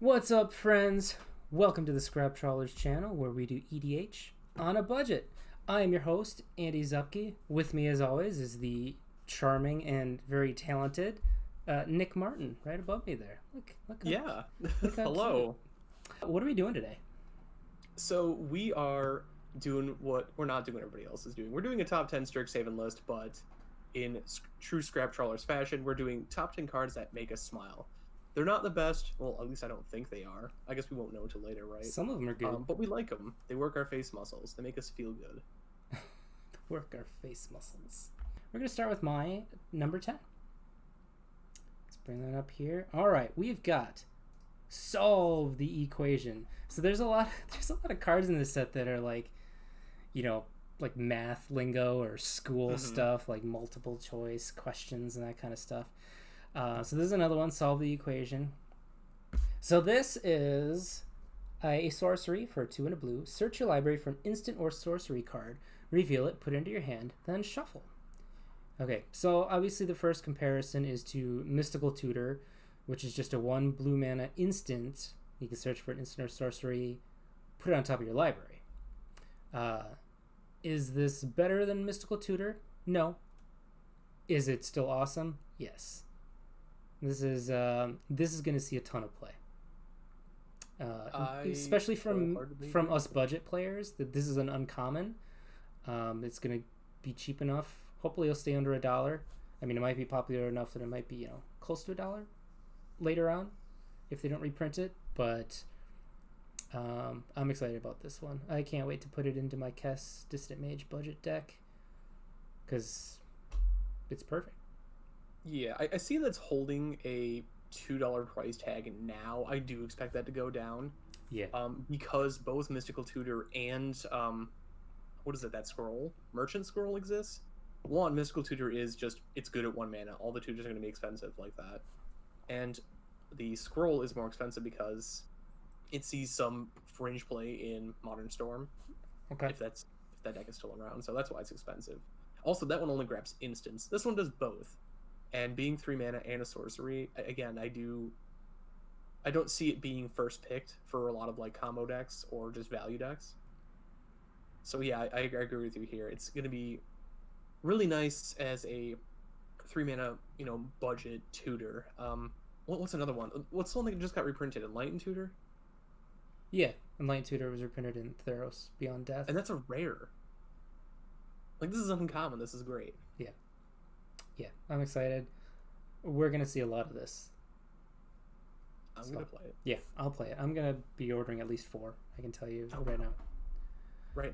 What's up, friends? Welcome to the Scrap Trawlers channel, where we do EDH on a budget. I am your host, Andy Zupke. With me, as always, is the charming and very talented Nick Martin, right above me there. Look Yeah. look how Hello. cute. What are we doing today? So we are doing what we're not doing what everybody else is doing. We're doing a top 10 Strixhaven list, but in true Scrap Trawlers fashion, we're doing top 10 cards that make us smile. They're not the best. Well, at least I don't think they are. I guess we won't know until later, right? Some of them are good. But we like them. They work our face muscles. They make us feel good. Work our face muscles. We're going to start with my number 10. Let's bring that up here. All right, we've got Solve the Equation. So there's a lot of cards in this set that are like, like math lingo or school stuff, like multiple choice questions and that kind of stuff. So this is another one, Solve the Equation. So this is a sorcery for 2 and a blue. Search your library for an instant or sorcery card, reveal it, put it into your hand, then shuffle. Okay, so obviously the first comparison is to Mystical Tutor, which is just a 1 blue mana instant. You can search for an instant or sorcery, put it on top of your library. Is this better than Mystical Tutor? No. Is it still awesome? Yes. This is going to see a ton of play, especially from us budget players. That this is an uncommon. It's going to be cheap enough. Hopefully, it'll stay under $1. I mean, it might be popular enough that it might be close to $1 later on if they don't reprint it. But I'm excited about this one. I can't wait to put it into my Kess Distant Mage budget deck because it's perfect. Yeah, I see that's holding a $2 price tag now. I do expect that to go down. Yeah. Because both Mystical Tutor and what is it? That scroll, Merchant Scroll exists. One, Mystical Tutor is just it's good at 1 mana. All the tutors are going to be expensive like that, and the scroll is more expensive because it sees some fringe play in Modern Storm. Okay. If that deck is still around, so that's why it's expensive. Also, that one only grabs instants. This one does both. And being 3 mana and a sorcery, again, I don't see it being first picked for a lot of like combo decks or just value decks. So yeah, I agree with you here. It's going to be really nice as a 3 mana, budget tutor. What's another one? What's something that just got reprinted? Enlightened Tutor? Yeah, Enlightened Tutor was reprinted in Theros Beyond Death. And that's a rare. Like, this is uncommon. This is great. Yeah, I'm excited. We're going to see a lot of this. I'm going to play it. Yeah, I'll play it. I'm going to be ordering at least 4. I can tell you right now. Right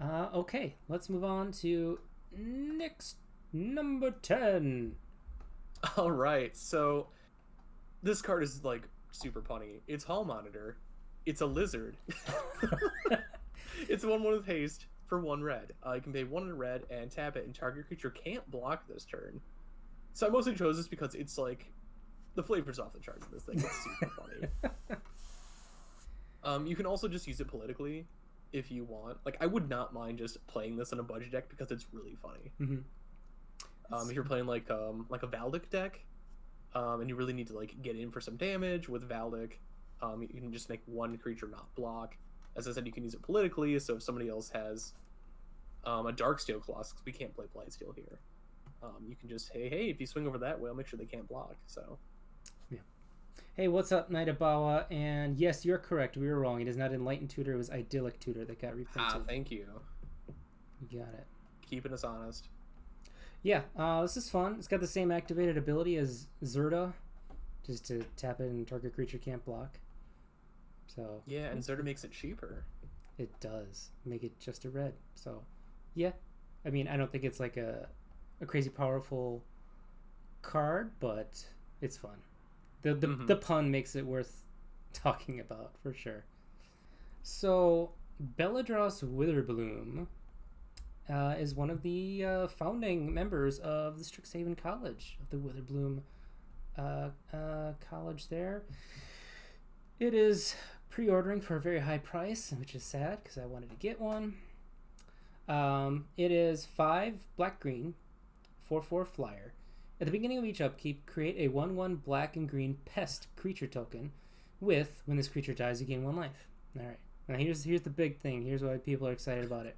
now. Okay, let's move on to next number 10. All right, so this card is like super punny. It's Hall Monitor. It's a lizard. It's 1/1 with haste for 1 red. You can pay 1 red and tap it, and target creature can't block this turn. So I mostly chose this because it's like the flavor's off the charts in this thing. It's super funny. You can also just use it politically if you want. Like, I would not mind just playing this in a budget deck because it's really funny. Mm-hmm. If you're playing like a Valdic deck, and you really need to like get in for some damage with Valdic, you can just make 1 creature not block. As I said, you can use it politically, so if somebody else has a Darksteel Colossus, we can't play Blightsteel here. You can just, hey, if you swing over that way, I'll make sure they can't block. So, yeah. Hey, what's up, Knight of Bawa? And yes, you're correct. We were wrong. It is not Enlightened Tutor. It was Idyllic Tutor that got reprinted. thank you. You got it. Keeping us honest. Yeah, this is fun. It's got the same activated ability as Zerda, just to tap it and target creature can't block. So yeah, and Zerda makes it cheaper. It does make it just a red. So yeah, I mean, I don't think it's like a crazy powerful card, but it's fun. The pun makes it worth talking about for sure. So Belladross Witherbloom is one of the founding members of the Strixhaven College, of the Witherbloom College there. It is pre-ordering for a very high price, which is sad because I wanted to get one. It is 5 black-green, 4/4 flyer. At the beginning of each upkeep, create a 1/1 black and green pest creature token with, when this creature dies, you gain 1 life. Alright. Now here's the big thing. Here's why people are excited about it.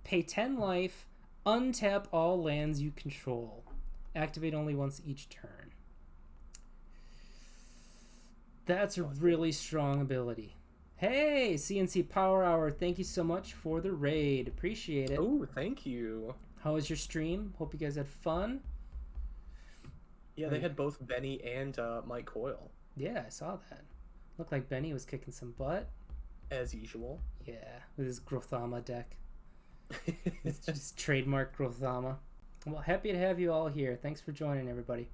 Pay 10 life, untap all lands you control. Activate only once each turn. That's a really strong ability. Hey, CNC Power Hour, thank you so much for the raid. Appreciate it. Oh, thank you. How was your stream? Hope you guys had fun. Yeah, they had both Benny and Mike Coyle. Yeah, I saw that. Looked like Benny was kicking some butt. As usual. Yeah, with his Grothama deck. It's just trademark Grothama. Well, happy to have you all here. Thanks for joining, everybody.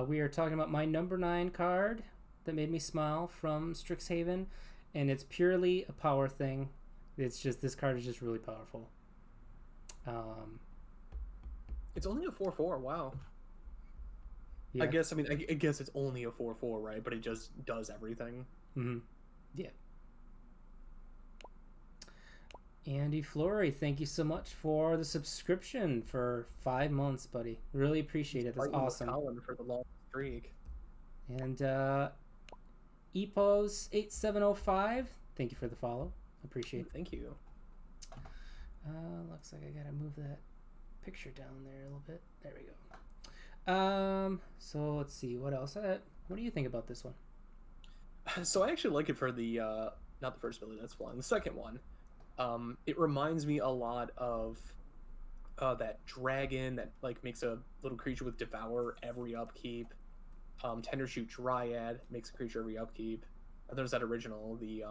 We are talking about my number 9 card that made me smile from Strixhaven, and it's purely a power thing. It's just, this card is just really powerful. It's only a 4/4. Wow. Yeah. I guess it's only a 4/4, right? But it just does everything. Mm-hmm. Yeah. Andy Flory, thank you so much for the subscription for 5 months, buddy. Really appreciate it. That's awesome. Colin for the long streak. And Epos8705, thank you for the follow. Appreciate it. Thank you. Looks like I gotta move that picture down there a little bit. There we go. So let's see what else. What do you think about this one? So I actually like it for the not the first ability that's flying, the second one. It reminds me a lot of that dragon that like makes a little creature with Devour every upkeep. Tendershoot Triad makes a creature every upkeep. And there's that original, the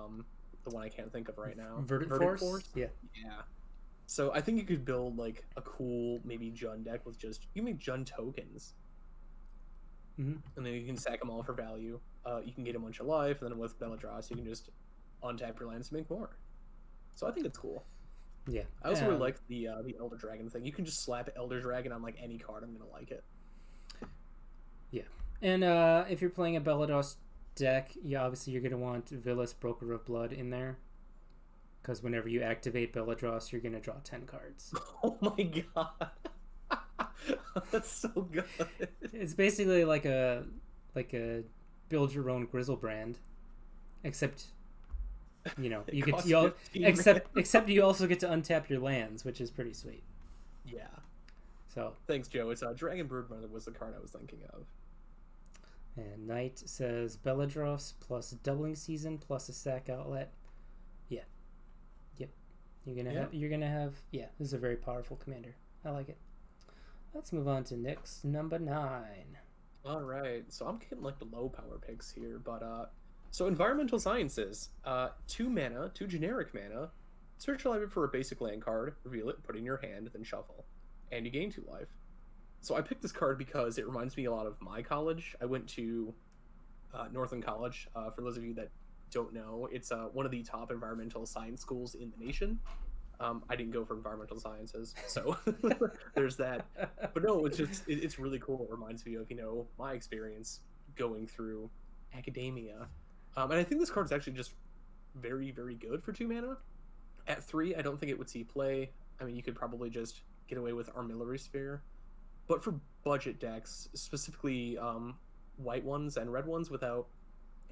one I can't think of right now. Verdant Force? Yeah. Yeah. So I think you could build like a cool maybe Jund deck with just, you make Jund tokens. Mm-hmm. And then you can sack them all for value. You can get a bunch of life, and then with Belladross you can just untap your lands to make more. So I think it's cool. Yeah. I also really like the Elder Dragon thing. You can just slap Elder Dragon on like any card. I'm gonna like it. Yeah. And if you're playing a Belladross deck, obviously you're gonna want Villas, Broker of Blood in there, because whenever you activate Belladross, you're gonna draw 10 cards. Oh my god, that's so good. It's basically like a build your own Grizzlebrand, except you except you also get to untap your lands, which is pretty sweet. Yeah. So thanks, Joe. It's Dragon Broodmother was the card I was thinking of. And Knight says Belladross plus doubling season plus a sack outlet. Yeah. Yep. You're gonna have yeah, this is a very powerful commander. I like it. Let's move on to Nick's number 9. Alright, so I'm getting like the low power picks here, but so Environmental Sciences. 2 mana, 2 generic mana, search your library for a basic land card, reveal it, put it in your hand, then shuffle. And you gain 2 life. So I picked this card because it reminds me a lot of my college. I went to Northern College. For those of you that don't know, it's one of the top environmental science schools in the nation. I didn't go for environmental sciences, so there's that. But no, it's really cool. It reminds me of my experience going through academia. And I think this card is actually just very, very good for 2 mana. At 3, I don't think it would see play. I mean, you could probably just get away with Armillary Sphere. But for budget decks, specifically white ones and red ones without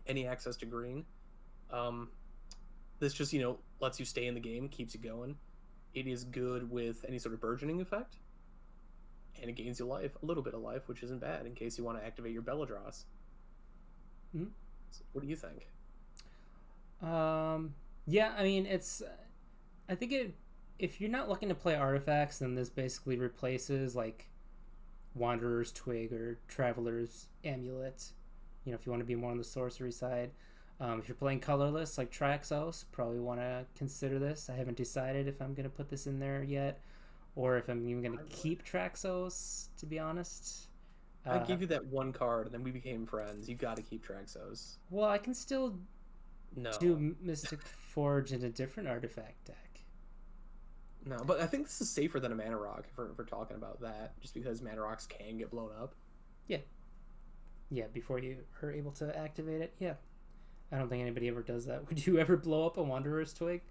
any access to green, this just, lets you stay in the game, keeps you going. It is good with any sort of burgeoning effect. And it gains you life, a little bit of life, which isn't bad in case you want to activate your Belladross. Mm-hmm. So what do you think? Yeah, I mean, I think if you're not looking to play artifacts, then this basically replaces like Wanderer's Twig or Traveler's Amulet, if you want to be more on the sorcery side. If you're playing colorless like Traxos, probably want to consider this. I haven't decided if I'm going to put this in there yet, or if I'm even going to keep Traxos, to be honest. I gave you that one card and then we became friends. You got to keep Traxos. Well, I can still do Mystic Forge in a different artifact deck. No, but I think this is safer than a Mana Rock if we're talking about that, just because Mana Rocks can get blown up. Yeah. Yeah, before you are able to activate it. Yeah. I don't think anybody ever does that. Would you ever blow up a Wanderer's Twig?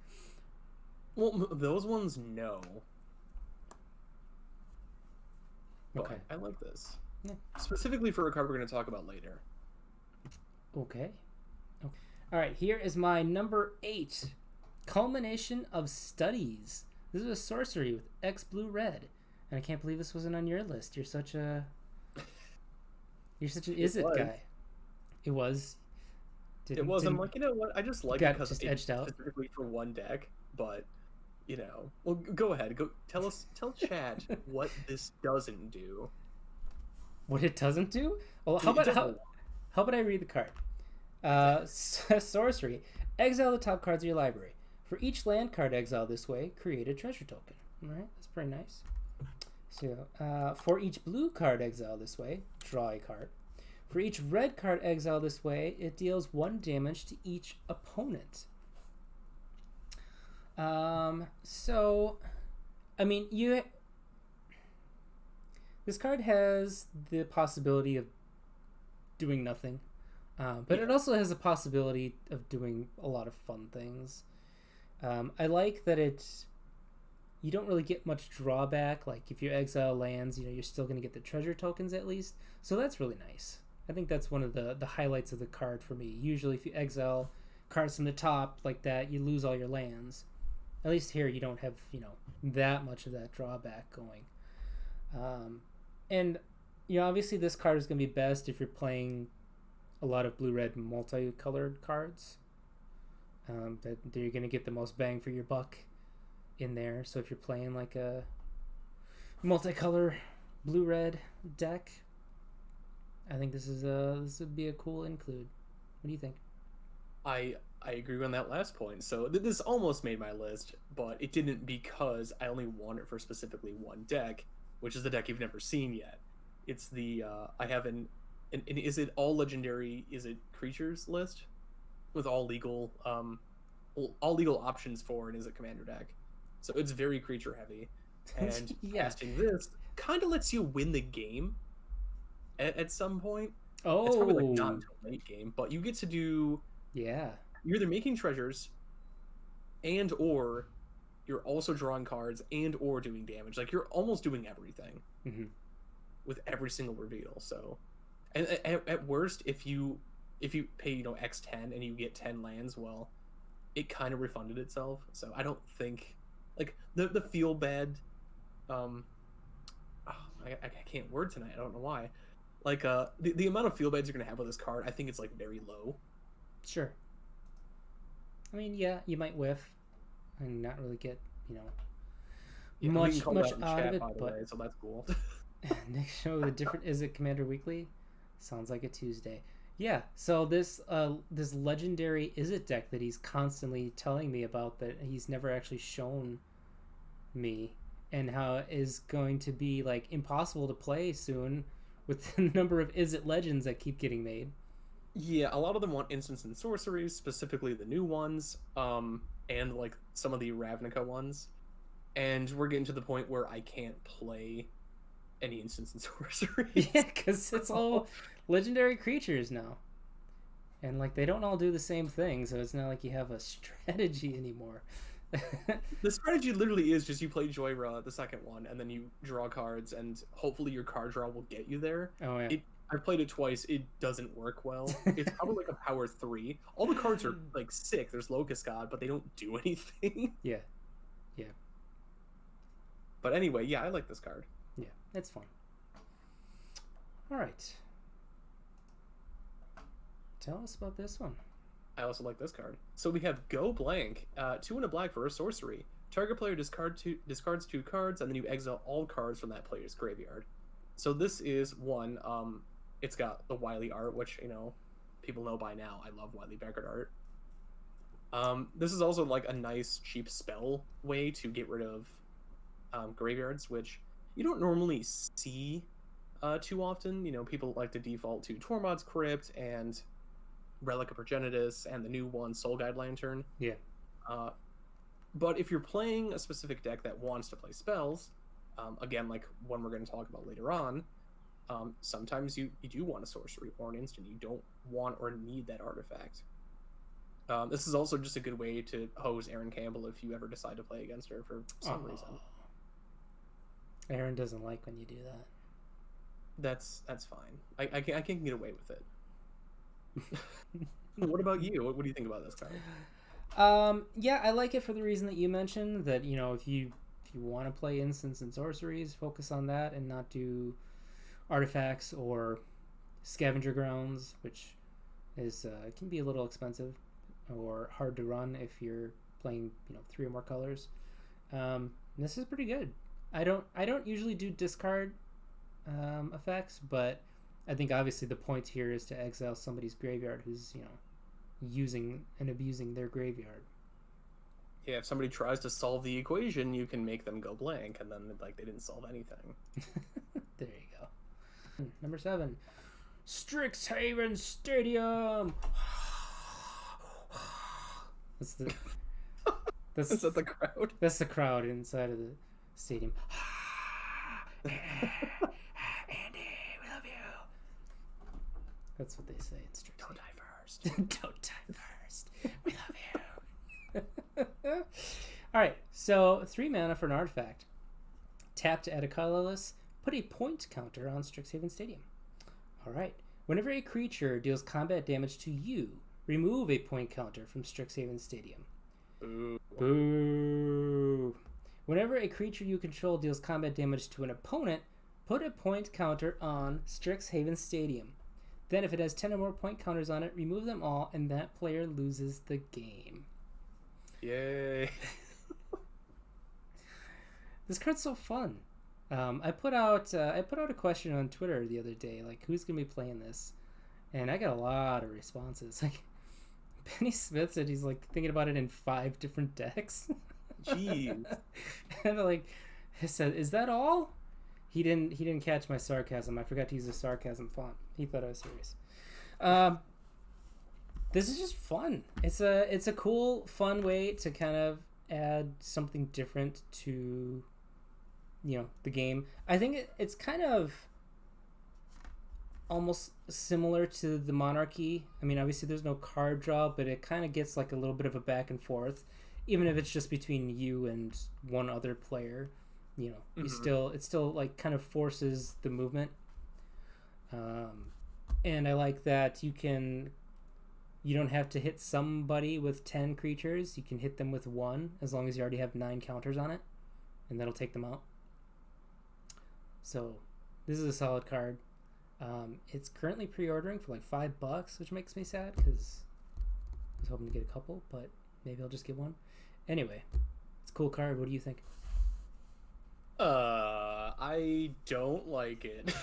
Well, those ones, no. but Okay. I like this. Yeah. Specifically for a card we're going to talk about later. Okay. All right, here is my number 8. Culmination of Studies. This is a sorcery with X blue red. And I can't believe this wasn't on your list. You're such an is it guy. It was. It was. I'm like, you know what? I just like it because just it's edged out specifically for one deck, but you know, well, go ahead. Go tell chat what this doesn't do. What it doesn't do? Well, how about I read the card? Sorcery. Exile the top cards of your library. For each land card exiled this way, create a treasure token. All right, that's pretty nice. So, for each blue card exiled this way, draw a card. For each red card exiled this way, it deals 1 damage to each opponent. So, I mean, this card has the possibility of doing nothing, but it also has a possibility of doing a lot of fun things. I like that you don't really get much drawback. Like if you exile lands, you're still going to get the treasure tokens at least. So that's really nice. I think that's one of the highlights of the card for me. Usually if you exile cards from the top like that, you lose all your lands. At least here you don't have, that much of that drawback going. And, obviously this card is going to be best if you're playing a lot of blue-red multicolored cards. That you're going to get the most bang for your buck in there. So if you're playing like a multicolor blue-red deck, I think this would be a cool include. What do you think? I agree on that last point. So this almost made my list, but it didn't because I only want it for specifically one deck, which is the deck you've never seen yet. It's the I have an is it all legendary? Is it creatures list with all legal options for an is it commander deck. So it's very creature heavy, and casting this kind of lets you win the game at some point. Oh, it's probably like not until late game, but you get to do you're either making treasures and or you're also drawing cards and or doing damage. Like you're almost doing everything with every single reveal. So and at worst, if you pay X10 and you get 10 lands, well, it kind of refunded itself. So I don't think like the feel bad I can't word tonight. I don't know why. Like the amount of feel bads you're gonna have with this card, I think it's like very low. Sure. I mean, yeah, you might whiff and not really get, much out of it, but so that's cool. Next show, the different is it Commander Weekly? Sounds like a Tuesday. Yeah, so this legendary is it deck that he's constantly telling me about that he's never actually shown me, and how it is going to be like impossible to play soon with the number of is it legends that keep getting made. Yeah, a lot of them want instants and sorceries, specifically the new ones, and like some of the Ravnica ones. And we're getting to the point where I can't play any instants and sorceries. Yeah, because it's all legendary creatures now. And like they don't all do the same thing, so it's not like you have a strategy anymore. The strategy literally is just you play Joyra, the second one, and then you draw cards, and hopefully your card draw will get you there. Oh yeah. I've played it twice. It doesn't work well. It's probably like a power 3. All the cards are like sick. There's Locust God, but they don't do anything. Yeah. But anyway, yeah, I like this card. Yeah, it's fun. All right. Tell us about this one. I also like this card. So we have Go Blank, 2 and a black for a sorcery. Target player discards 2 cards, and then you exile all cards from that player's graveyard. So this is one. It's got the Wily art, which people know by now. I love Wily Beckert art. This is also like a nice cheap spell way to get rid of graveyards, which you don't normally see too often. People like to default to Tormod's Crypt and Relic of Progenitus and the new one, Soul Guide Lantern. Yeah. But if you're playing a specific deck that wants to play spells, again, like one we're going to talk about later on, sometimes you do want a sorcery or an instant. You don't want or need that artifact. This is also just a good way to hose Erin Campbell if you ever decide to play against her for some reason. Erin doesn't like when you do that. That's fine. I can get away with it. What about you? What do you think about this card? Yeah, I like it for the reason that you mentioned, that, you know, if you want to play instants and sorceries, focus on that and not do artifacts or scavenger grounds, which is can be a little expensive or hard to run if you're playing, you know, 3 or more colors. This is pretty good. I don't usually do discard effects, but I think obviously the point here is to exile somebody's graveyard who's, you know, using and abusing their graveyard. Yeah, if somebody tries to solve the equation, you can make them go blank, and then like they didn't solve anything. There you go. Number 7, Strixhaven Stadium. That's the. Is that the crowd? That's the crowd inside of the stadium. Andy, we love you. That's what they say in Strixhaven. Don't die first. Don't die first. We love you. Alright, so 3 mana for an artifact. Tap to add a colorless. Put a point counter on Strixhaven Stadium. Alright, whenever a creature deals combat damage to you, remove a point counter from Strixhaven Stadium. Ooh. Boo. Whenever a creature you control deals combat damage to an opponent, put a point counter on Strixhaven Stadium. Then if it has 10 or more point counters on it, remove them all, and that player loses the game. Yay. This card's so fun. I put out a question on Twitter the other day, like, who's gonna be playing this, and I got a lot of responses. Like, Benny Smith said he's like thinking about it in 5 different decks. Jeez. And like, I said, is that all? He didn't catch my sarcasm. I forgot to use the sarcasm font. He thought I was serious. This is just fun. It's a cool, fun way to kind of add something different to, you know, the game. I think it's kind of almost similar to the Monarchy. I mean, obviously there's no card draw, but it kind of gets like a little bit of a back and forth, even if it's just between you and one other player. You know, it still like kind of forces the movement. And I like that you don't have to hit somebody with 10 creatures. You can hit them with 1 as long as you already have 9 counters on it, and that'll take them out. So this is a solid card. It's currently pre-ordering for like $5, which makes me sad because I was hoping to get a couple, but maybe I'll just get one. Anyway, it's a cool card. What do you think? I don't like it.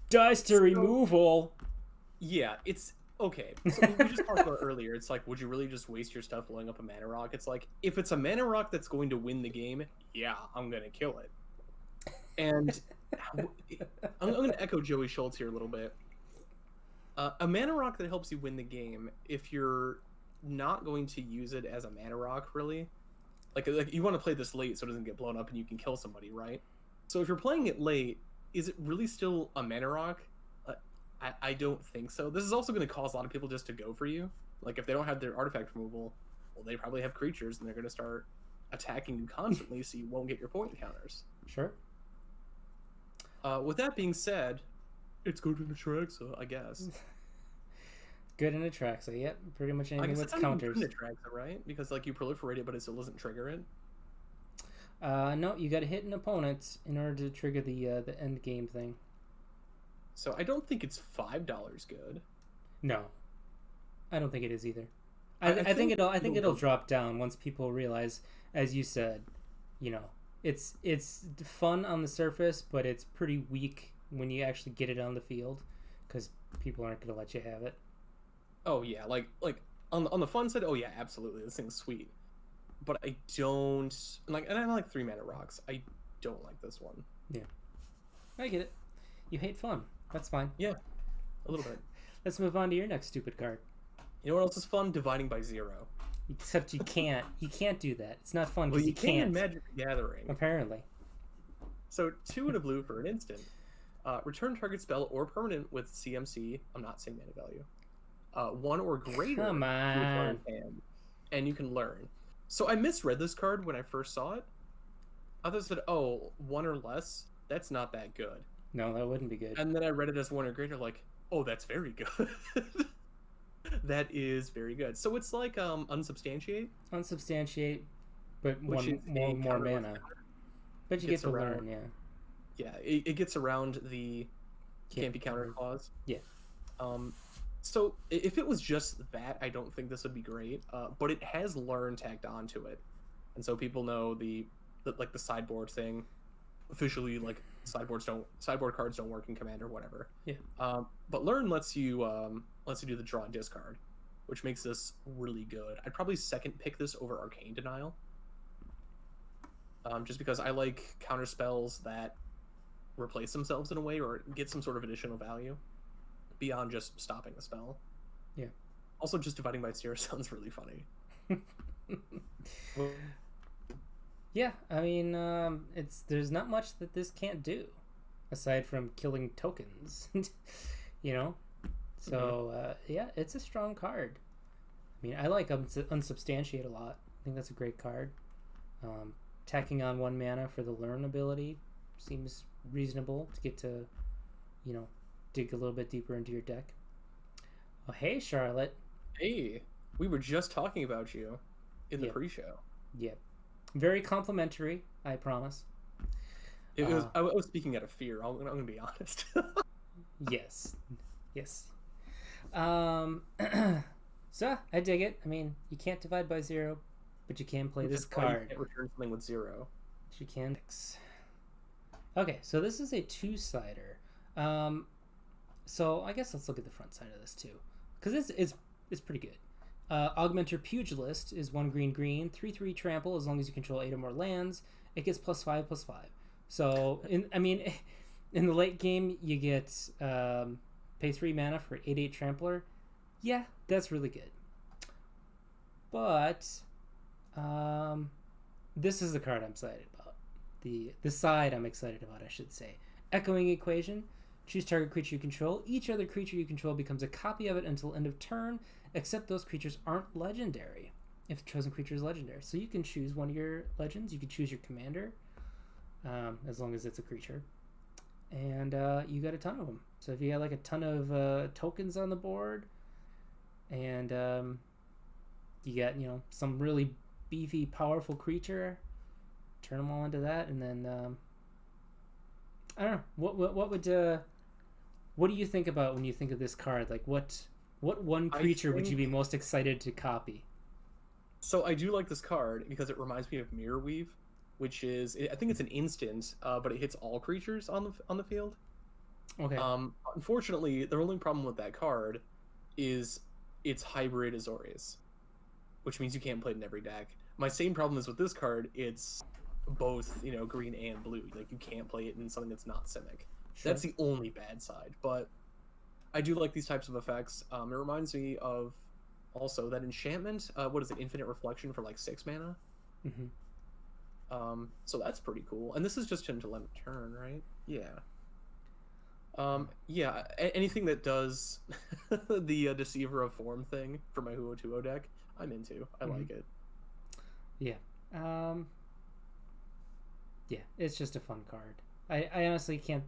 Dice to removal. Yeah, it's okay. So we just talked about earlier. It's like, would you really just waste your stuff blowing up a mana rock? It's like, if it's a mana rock that's going to win the game, yeah, I'm gonna kill it. And I'm gonna echo Joey Schultz here a little bit. A mana rock that helps you win the game, if you're not going to use it as a mana rock, really, like you want to play this late so it doesn't get blown up and you can kill somebody, right? So if you're playing it late, is it really still a mana rock? I don't think so. This is also going to cause a lot of people just to go for you. Like, if they don't have their artifact removal, well, they probably have creatures and they're going to start attacking you constantly, so you won't get your point counters. Sure. With that being said, it's good in Atraxa, I guess. Good in Atraxa, yep. Pretty much anything with counters. Good in Atraxa, right? Because like you proliferate it, but it still doesn't trigger it. No, you got to hit an opponent in order to trigger the end game thing. So I don't think it's $5 good. No, I don't think it is either. I think it'll drop down once people realize, as you said, you know, it's fun on the surface, but it's pretty weak when you actually get it on the field, because people aren't going to let you have it. Oh yeah, like on the fun side, oh yeah, absolutely, this thing's sweet. But I don't like, and I like 3 mana rocks. I don't like this one. Yeah, I get it. You hate fun. That's fine. Yeah, a little bit. Let's move on to your next stupid card. You know what else is fun? Dividing by 0. Except you can't. You can't do that. It's not fun Well, because you can't. in Magic the Gathering. Apparently. So 2 and a blue for an instant. Return target spell or permanent with CMC. I'm not saying mana value. 1 or greater. Come on. And you can learn. So I misread this card when I first saw it. I thought it said, oh, 1 or less. That's not that good. No, that wouldn't be good. And then I read it as one or greater, like, oh, that's very good. That is very good. So it's like unsubstantiate. Unsubstantiate, but Which is more mana. But you get to learn, yeah. Yeah, it gets around the can't be countered clause. Yeah. So if it was just that, I don't think this would be great. But it has learn tagged onto it, and so people know the sideboard thing. Officially, like sideboard cards don't work in Command or whatever. Yeah. But learn lets you do the draw and discard, which makes this really good. I'd probably second pick this over Arcane Denial. Just because I like counter spells that replace themselves in a way or get some sort of additional value beyond just stopping the spell. Yeah. Also, just dividing by 0 sounds really funny. Yeah, I mean, there's not much that this can't do, aside from killing tokens, you know? So, yeah, it's a strong card. I mean, I like Unsubstantiate a lot. I think that's a great card. Tacking on 1 mana for the Learn ability seems reasonable to get to, you know, dig a little bit deeper into your deck. Oh, hey, Charlotte. Hey, we were just talking about you in the pre-show. Yep. Very complimentary, I promise. It was. I was speaking out of fear. I'm going to be honest. Yes. So I dig it. I mean, you can't divide by 0, but you can play this card. You can't return something with 0. You can. Okay, so this is a 2-sider. So I guess let's look at the front side of this too, because it's pretty good. Augmenter Pugilist is 1 green, 3/3 trample as long as you control 8 or more lands. It gets +5/+5. So in the late game you get pay 3 mana for 8/8 trampler. Yeah, that's really good. But this is the card I'm excited about. The side I'm excited about, I should say. Echoing Equation. Choose target creature you control. Each other creature you control becomes a copy of it until end of turn, except those creatures aren't legendary, if the chosen creature is legendary. So you can choose one of your legends. You can choose your commander, as long as it's a creature. And you got a ton of them. So if you got like a ton of tokens on the board, and you got, you know, some really beefy, powerful creature, turn them all into that, and then I don't know. What do you think about when you think of this card? Like, what one creature would you be most excited to copy? So I do like this card because it reminds me of Mirror Weave, which is, I think it's an instant, but it hits all creatures on the field. Okay. Unfortunately, the only problem with that card is it's hybrid Azorius, which means you can't play it in every deck. My same problem is with this card. It's both, you know, green and blue. Like, you can't play it in something that's not Simic. Sure. That's the only bad side, but I do like these types of effects. It reminds me of also that enchantment. What is it? Infinite Reflection for like 6 mana. Mm-hmm. So that's pretty cool. And this is just until end of turn, right? Yeah. Yeah. Anything that does the Deceiver of Form thing for my Huo deck, I'm into. I like it. Yeah. Yeah. It's just a fun card. I honestly can't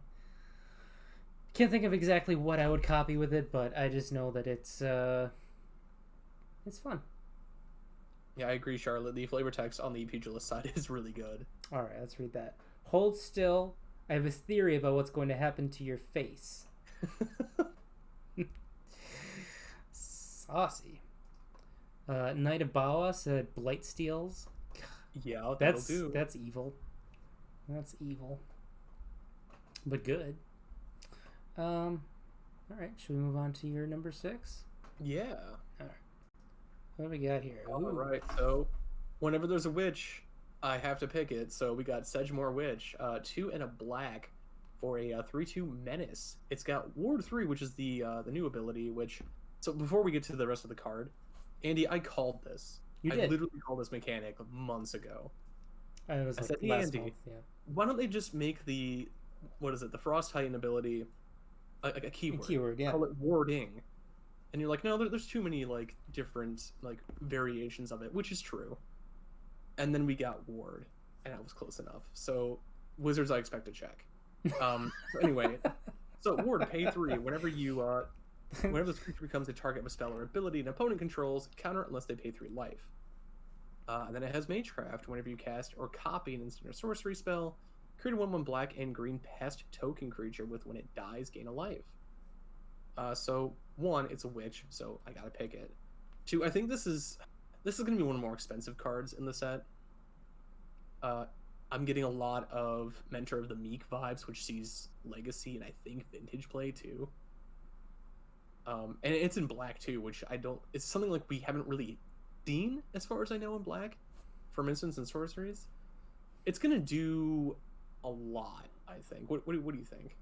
think of exactly what I would copy with it, but I just know that it's fun. Yeah, I agree, Charlotte. The flavor text on the pugilist side is really good. All right, let's read that. Hold still. I have a theory about what's going to happen to your face. Saucy. Knight of Bawa said Blight Steals. Yeah, that's evil. That's evil. But good. All right, should we move on to your number 6? Yeah. All right. What do we got here? All right, so whenever there's a witch, I have to pick it. So we got Sedgemoor Witch, 2 and a black for a 3/2 menace. It's got Ward 3, which is the new ability. Which, so before we get to the rest of the card, Andy, I called this. You did. I literally called this mechanic months ago. I said, hey, last Andy, month, yeah. Why don't they just make the Frost Titan ability a keyword? A keyword, yeah. Call it warding. And you're like, no, there's too many like different like variations of it, which is true. And then we got ward, and I was close enough. So wizards, I expect to check. So anyway, so ward, pay 3. Whenever this creature becomes a target of a spell or ability an opponent controls, counter it unless they pay 3 life. And then it has Magecraft. Whenever you cast or copy an instant or sorcery spell, create a 1/1 black and green pest token creature with when it dies, gain a life. So 1, it's a witch, so I gotta pick it. 2, I think this is gonna be one of the more expensive cards in the set. I'm getting a lot of Mentor of the Meek vibes, which sees Legacy and I think Vintage play too. And it's in black too, which it's something like we haven't really seen as far as I know in black from instants and sorceries. It's gonna do a lot, I think. What do you think?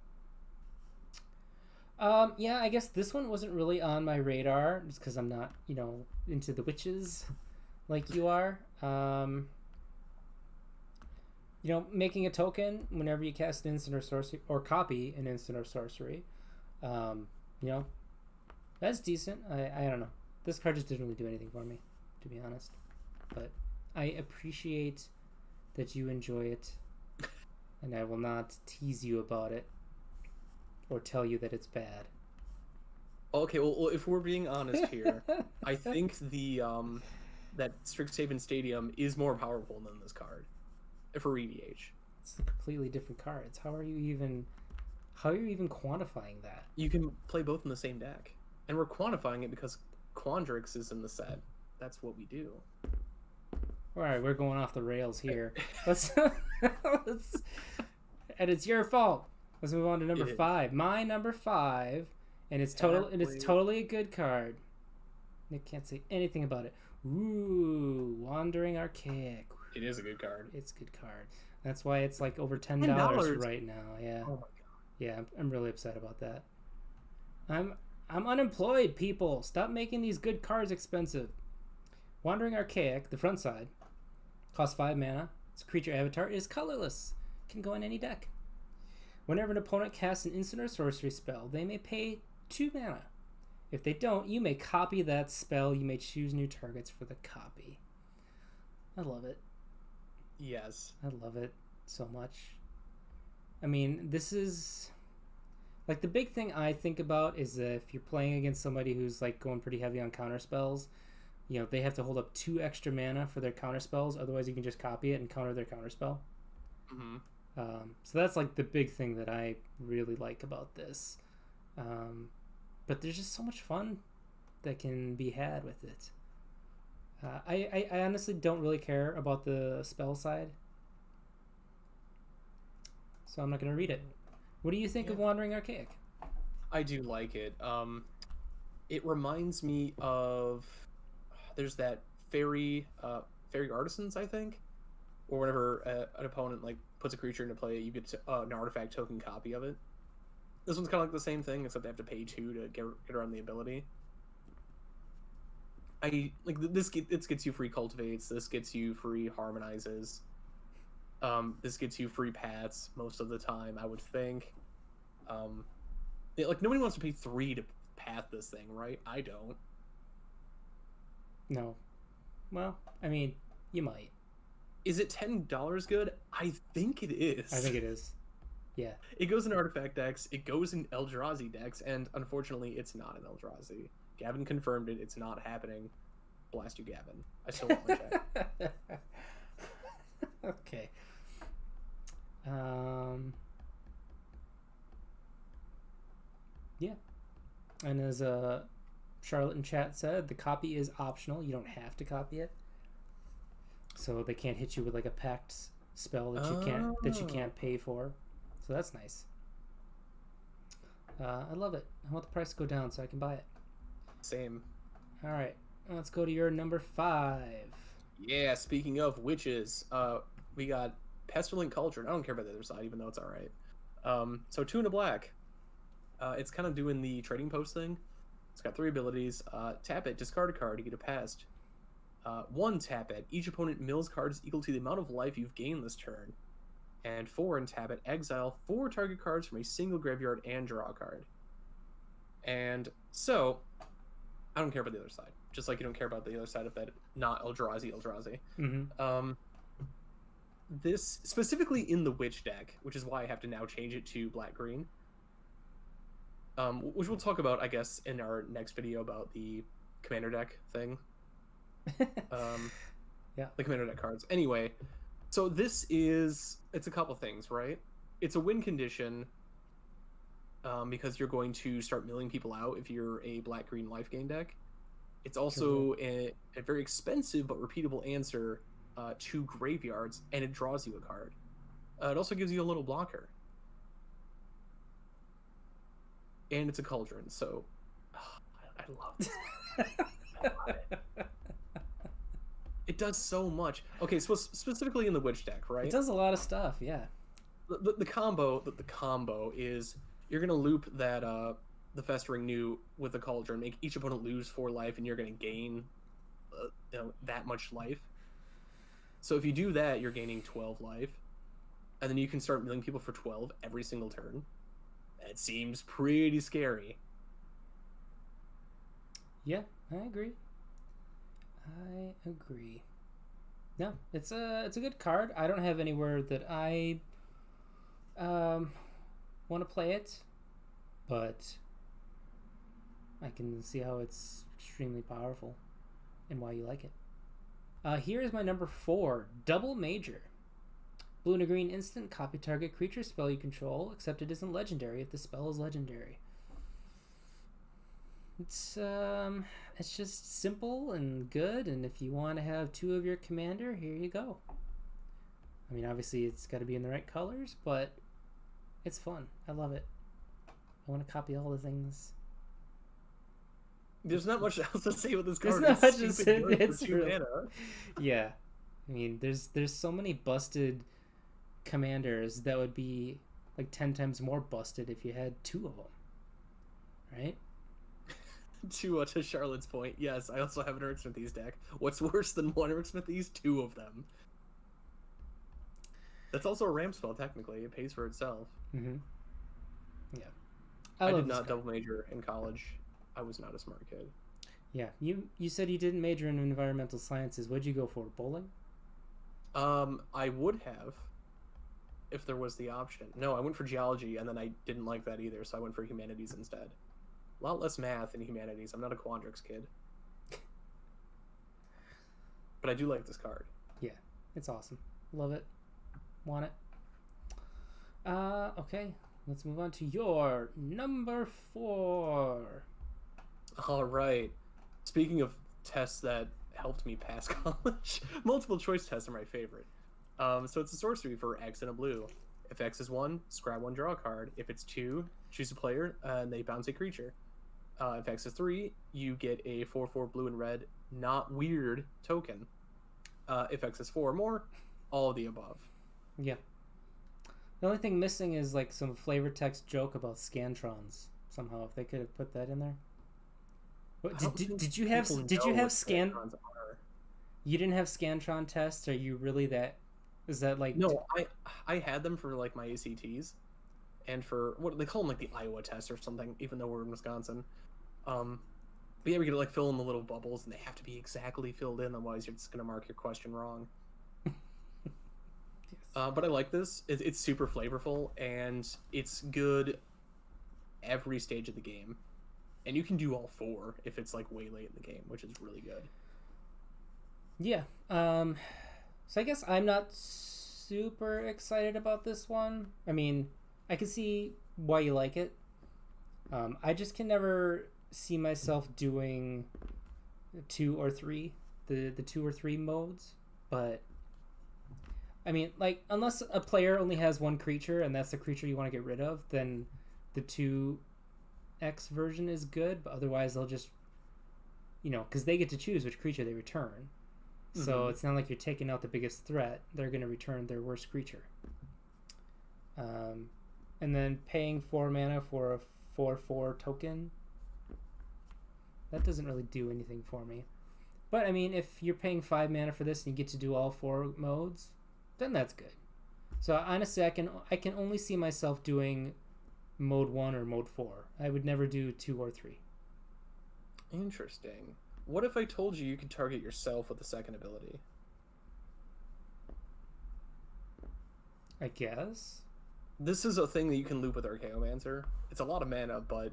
Yeah, I guess this one wasn't really on my radar just because I'm not, into the witches like you are. Making a token whenever you cast an instant or sorcery or copy an instant or sorcery, that's decent. I don't know. This card just didn't really do anything for me, to be honest. But I appreciate that you enjoy it, and I will not tease you about it or tell you that it's bad. Okay, well, if we're being honest here, I think that Strixhaven Stadium is more powerful than this card for EDH. It's a completely different cards. How are you even quantifying that? You can play both in the same deck, and we're quantifying it because Quandrix is in the set. That's what we do. All right, we're going off the rails here. let's and it's your fault. Let's move on to number 5. My number 5, and it's totally a good card. Nick can't say anything about it. Ooh, Wandering Archaic. It is a good card. It's a good card. That's why it's like over $10 right now. Yeah. Oh my god. Yeah, I'm really upset about that. I'm unemployed, people. Stop making these good cards expensive. Wandering Archaic, the front side, costs 5 mana. Its creature avatar is colorless. Can go in any deck. Whenever an opponent casts an instant or sorcery spell, they may pay 2 mana. If they don't, you may copy that spell. You may choose new targets for the copy. I love it. Yes. I love it so much. I mean, this is... like, the big thing I think about is that if you're playing against somebody who's, like, going pretty heavy on counter spells, they have to hold up 2 extra mana for their counter spells. Otherwise, you can just copy it and counter their counter spell. Mm-hmm. So that's, like, the big thing that I really like about this. But there's just so much fun that can be had with it. I honestly don't really care about the spell side, so I'm not going to read it. What do you think of Wandering Archaic? I do like it. It reminds me of... there's that fairy artisans, I think, or whenever an opponent puts a creature into play, you get an artifact token copy of it. This one's kind of like the same thing, except they have to pay 2 to get around the ability. This gets you free cultivates. This gets you free harmonizes. This gets you free paths most of the time, I would think. Nobody wants to pay 3 to path this thing, right? I don't. No. Well, I mean, you might. Is it $10 good? I think it is. I think it is. Yeah. It goes in artifact decks. It goes in Eldrazi decks, and unfortunately, it's not in Eldrazi. Gavin confirmed it. It's not happening. Blast you, Gavin. I still want my check. Okay. Yeah. And as Charlotte in chat said, the copy is optional. You don't have to copy it. So they can't hit you with like a pact spell that you can't pay for. So that's nice. I love it. I want the price to go down so I can buy it. Same. All right. Let's go to your number 5. Yeah, speaking of witches, we got Pestilent Cauldron. I don't care about the other side, even though it's alright. So 2 in a black. It's kind of doing the trading post thing. It's got 3 abilities. Tap it, discard a card, you get a pest. 1, tap it. Each opponent mills cards equal to the amount of life you've gained this turn. And 4, and tap it, exile 4 target cards from a single graveyard and draw a card. And so, I don't care about the other side. Just like you don't care about the other side of that not Eldrazi. Mm-hmm. this specifically in the witch deck, which is why I have to now change it to black green. Which we'll talk about, I guess, in our next video about the commander deck thing. Yeah. The commander deck cards. Anyway, so it's a couple things, right? It's a win condition because you're going to start milling people out if you're a black-green life gain deck. It's also a very expensive but repeatable answer to graveyards, and it draws you a card. It also gives you a little blocker. And it's a cauldron, so I love this. I love it. It does so much. Okay, so specifically in the witch deck, right? It does a lot of stuff, yeah. The combo is you're gonna loop that the Festering New with the cauldron, make each opponent lose 4 life, and you're gonna gain that much life. So if you do that, you're gaining 12 life, and then you can start milling people for 12 every single turn. It seems pretty scary. Yeah, I agree. No, it's a good card. I don't have anywhere that I want to play it, but I can see how it's extremely powerful and why you like it. Here is my number 4, Double Major. Blue and a green instant, copy target creature spell you control, except it isn't legendary if the spell is legendary. It's just simple and good, and if you want to have 2 of your commander, here you go. I mean, obviously it's got to be in the right colors, but it's fun. I love it. I want to copy all the things. There's not much else to say with this card. There's not much to say. It's mana. Yeah. I mean, there's so many busted commanders that would be like 10 times more busted if you had 2 of them. Right? To Charlotte's point, yes, I also have an Earthsmithies deck. What's worse than 1 Earthsmithies? 2 of them. That's also a ramp spell, technically. It pays for itself. Mm-hmm. Yeah. I did not double major in college. I was not a smart kid. Yeah. You said you didn't major in environmental sciences. What'd you go for? Bowling? I would have, if there was the option. No, I went for geology, and then I didn't like that either, so I went for humanities instead. A lot less math in humanities. I'm not a Quandrix kid. But I do like this card. Yeah, it's awesome. Love it. Want it. Okay. Let's move on to your number 4. All right. Speaking of tests that helped me pass college, multiple choice tests are my favorite. So it's a sorcery for X and a blue. If X is 1, scrap 1, draw a card. If it's 2, choose a player, and they bounce a creature. If X is 3, you get a 4/4 blue and red, not weird token. If X is 4 or more, all of the above. Yeah. The only thing missing is like some flavor text joke about scantrons somehow. If they could have put that in there. What, did you have scan? You didn't have scantron tests? Are you really that? Is that like? No, I had them for like my ACTs, and for what they call them, like the Iowa test or something. Even though we're in Wisconsin, but yeah, we could like fill in the little bubbles, and they have to be exactly filled in. Otherwise, you're just gonna mark your question wrong. But I like this. It's super flavorful, and it's good every stage of the game. And you can do all 4 if it's like way late in the game, which is really good. Yeah. So I guess I'm not super excited about this one. I mean, I can see why you like it. I just can never see myself doing 2 or 3, the 2 or 3 modes. But I mean, like, unless a player only has 1 creature and that's the creature you want to get rid of, then the 2X version is good. But otherwise, they'll just, because they get to choose which creature they return. So it's not like you're taking out the biggest threat. They're going to return their worst creature. And then paying 4 mana for a 4/4 token, that doesn't really do anything for me. But, I mean, if you're paying 5 mana for this and you get to do all 4 modes, then that's good. So, honestly, I can only see myself doing mode 1 or mode 4. I would never do 2 or 3. Interesting. What if I told you could target yourself with the second ability? I guess. This is a thing that you can loop with Archaeomancer. It's a lot of mana, but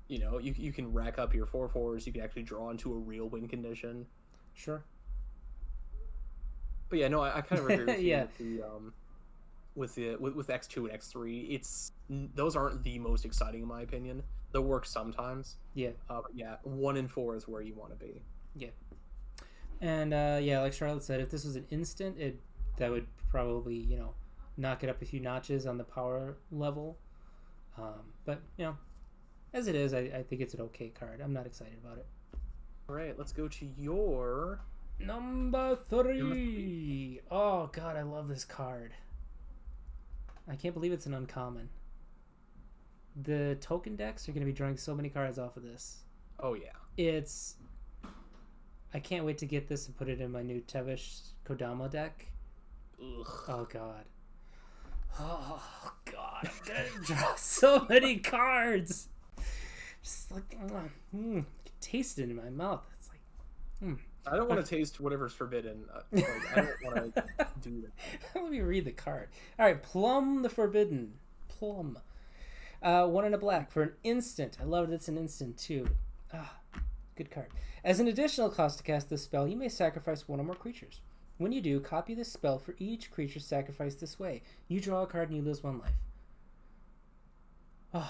you can rack up your 4/4s. You can actually draw into a real win condition. Sure. But yeah, no, I kind of agree with Yeah. you with X2 and X3. Those aren't the most exciting in my opinion. They'll work sometimes. Yeah. But yeah, 1 and 4 is where you want to be. Yeah. And yeah, like Charlotte said, if this was an instant, that would probably knock it up a few notches on the power level. But as it is, I think it's an okay card. I'm not excited about it. All right, let's go to your Number 3. Oh god, I love this card. I can't believe it's an uncommon. The token decks are going to be drawing so many cards off of this. Oh yeah. I can't wait to get this and put it in my new Tevish Kodama deck. Ugh. Oh god. Oh god, I'm gonna draw so many cards. Just like I can taste it in my mouth. It's like I don't want to taste whatever's forbidden. I don't want to do that. Let me read the card. All right, Plum the Forbidden. Plum. 1 and a black for an instant. I love it. It's an instant too. Good card. As an additional cost to cast this spell, you may sacrifice 1 or more creatures. When you do, copy this spell for each creature sacrificed this way. You draw a card and you lose 1 life.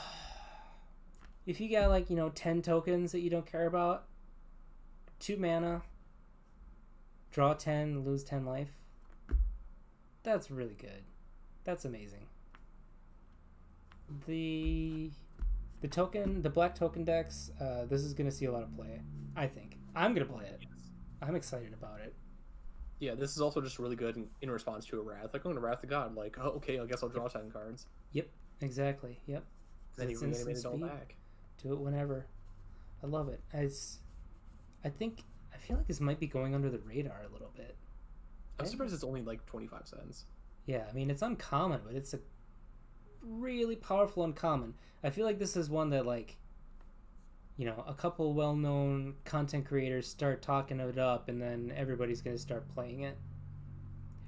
If you got 10 tokens that you don't care about, 2 mana, draw 10, lose 10 life. That's really good. That's amazing. The black token decks, this is gonna see a lot of play. I think I'm gonna play it. Yes. I'm excited about it. Yeah, this is also just really good in response to a Wrath. Like, going to Wrath the God, like, oh, okay, I guess I'll draw 10 cards. Yep, exactly. Yep. Then you reanimate it all back. Do it whenever. I love it. I feel like this might be going under the radar a little bit. I'm surprised it's only like 25 cents. Yeah, I mean, it's uncommon, but it's a really powerful uncommon. I feel like this is one that a couple well-known content creators start talking it up and then everybody's going to start playing it.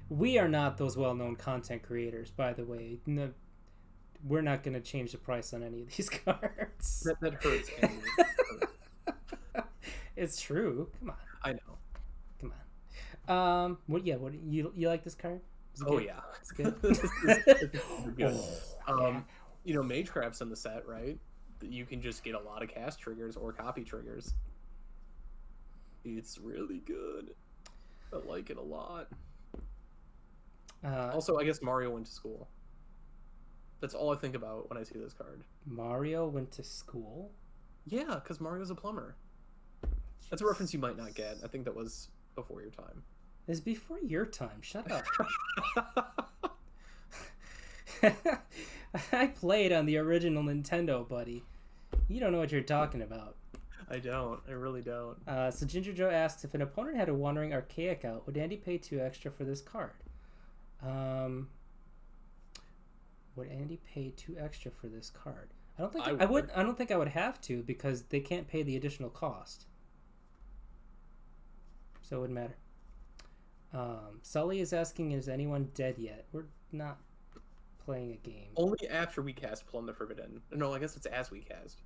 We are not those well-known content creators, by the way. No, we're not going to change the price on any of these cards. That hurts. Andy. It's true. Come on. I know. Come on. What you like this card? Oh yeah. It's good. This is good. Magecraft's in the set, right? You can just get a lot of cast triggers or copy triggers. It's really good. I like it a lot. Also, I guess Mario went to school. That's all I think about when I see this card. Mario went to school? Yeah, because Mario's a plumber. That's a reference you might not get. I think that was before your time. It's before your time. Shut up. I played on the original Nintendo, buddy. You don't know what you're talking about. I don't. I really don't. So Ginger Joe asks, if an opponent had a Wandering Archaic out, would Andy pay 2 extra for this card? Would Andy pay 2 extra for this card? I don't think I would. I don't think I would have to, because they can't pay the additional cost. So it wouldn't matter. Sully is asking, is anyone dead yet? We're not playing a game. Only after we cast Plum the Forbidden. No, I guess it's as we cast.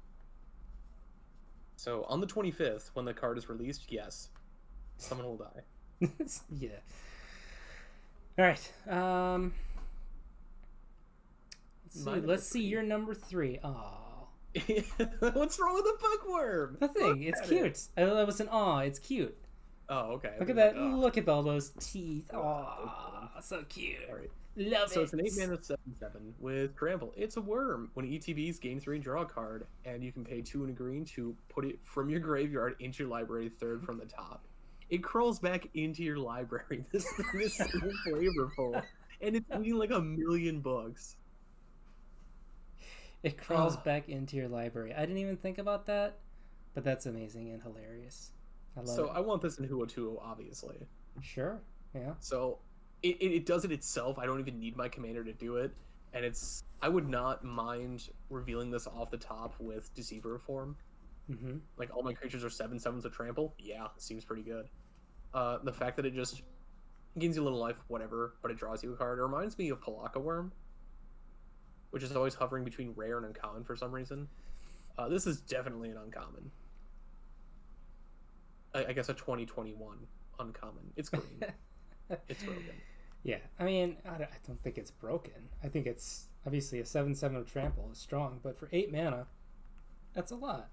So on the 25th, when the card is released, yes, someone will die. Yeah. All right. Let's see your number 3. Aw. What's wrong with the bookworm? Nothing. It's cute. That was an aw. It's cute. Oh, okay. Look at that. Look at all those teeth. Aw, so cute. All right. Love it. So it's an 8-mana 7/7 with Trample. It's a worm. When ETBs, gain 3 and draw a card, and you can pay 2 and a green to put it from your graveyard into your library, 3rd from the top. It crawls back into your library. This thing is so flavorful, and it's eating like 1,000,000 books. It crawls back into your library. I didn't even think about that, but that's amazing and hilarious. I love it. I want this in Huo-Tuo, obviously. Sure. Yeah. So it does it itself. I don't even need my commander to do it. And I would not mind revealing this off the top with Deceiver Reform. Mm-hmm. Like, all my creatures are 7/7s with trample. Yeah, seems pretty good. The fact that it just, gains you a little life, whatever, but it draws you a card. It reminds me of Palaka Worm, which is always hovering between rare and uncommon for some reason. This is definitely an uncommon. I guess a 2021 uncommon. It's green. It's broken. Yeah, I mean, I don't think it's broken. I think it's obviously a 7/7 of trample is strong, but for 8 mana, that's a lot.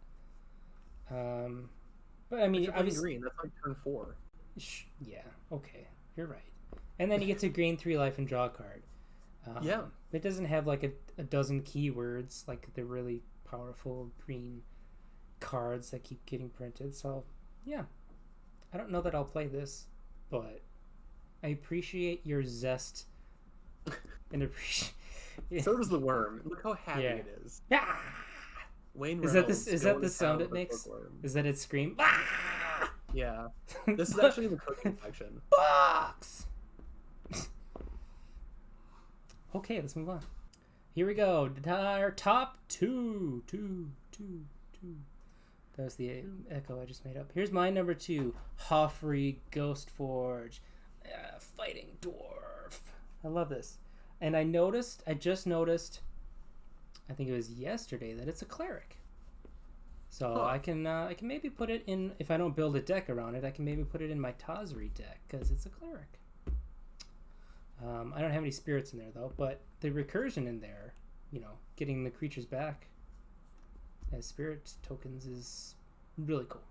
But I mean, obviously green. That's like turn 4. Yeah, okay, you're right. And then you get to gain 3 life and draw a card. Yeah, it doesn't have like a dozen keywords like the really powerful green cards that keep getting printed. So yeah, I don't know that I'll play this, but I appreciate your zest and appreciate. So does the worm. Look how happy it is. Ah! Wayne Is Reynolds that the sound it with makes? bookworm. Is that it scream? Ah! Yeah. This is actually the cooking section. Box. Okay, let's move on. Here we go. Our top two. That was the echo I just made up. Here's my number 2. Huffery Ghost Forge. Fighting Dwarf. I love this. And I just noticed, I think it was yesterday, that it's a cleric. So I can maybe put it in, if I don't build a deck around it, I can maybe put it in my Tazri deck, because it's a cleric. I don't have any spirits in there, though, but the recursion in there, getting the creatures back as spirit tokens is really cool.